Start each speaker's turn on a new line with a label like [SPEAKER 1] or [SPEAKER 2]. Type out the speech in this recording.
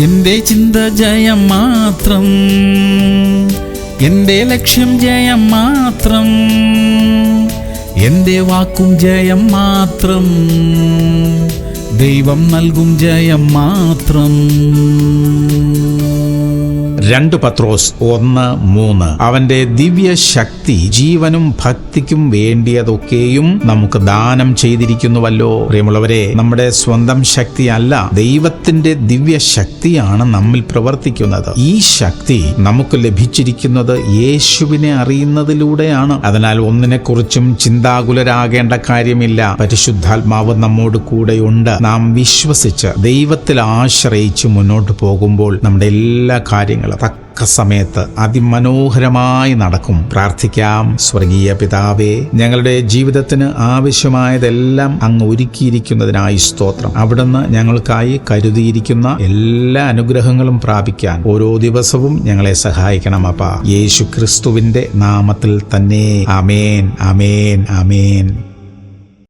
[SPEAKER 1] എന്റെ ചിന്ത ജയം മാത്രം, എന്റെ ലക്ഷ്യം ജയം മാത്രം, എന്റെ വാക്കും ജയം മാത്രം, ദൈവം നൽകും ജയം മാത്രം.
[SPEAKER 2] 2 പത്രോസ് 1:3. അവന്റെ ദിവ്യ ശക്തി ജീവനും ഭക്തിക്കും വേണ്ടിയതൊക്കെയും നമുക്ക് ദാനം ചെയ്തിരിക്കുന്നുവല്ലോ. പ്രിയമുള്ളവരെ, നമ്മുടെ സ്വന്തം ശക്തിയല്ല, ദൈവത്തിന്റെ ദിവ്യ ശക്തിയാണ് നമ്മിൽ പ്രവർത്തിക്കുന്നത്. ഈ ശക്തി നമുക്ക് ലഭിച്ചിരിക്കുന്നത് യേശുവിനെ അറിയുന്നതിലൂടെയാണ്. അതിനാൽ ഒന്നിനെക്കുറിച്ചും ചിന്താകുലരാകേണ്ട കാര്യമില്ല. പരിശുദ്ധാത്മാവ് നമ്മോട് കൂടെയുണ്ട്. നാം വിശ്വസിച്ച് ദൈവത്തിൽ ആശ്രയിച്ച് മുന്നോട്ട് പോകുമ്പോൾ നമ്മുടെ എല്ലാ കാര്യങ്ങളും തക്ക സമയത്ത് അതിമനോഹരമായി നടക്കും. പ്രാർത്ഥിക്കാം. സ്വർഗീയ പിതാവേ, ഞങ്ങളുടെ ജീവിതത്തിന് ആവശ്യമായതെല്ലാം അങ്ങ് ഒരുക്കിയിരിക്കുന്നതിനായി സ്തോത്രം. അവിടുന്ന് ഞങ്ങൾക്കായി കരുതിയിരിക്കുന്ന എല്ലാ അനുഗ്രഹങ്ങളും പ്രാപിക്കാൻ ഓരോ ദിവസവും ഞങ്ങളെ സഹായിക്കണം അപ്പാ. യേശു ക്രിസ്തുവിന്റെ നാമത്തിൽ തന്നെ. ആമേൻ, ആമേൻ, ആമേൻ.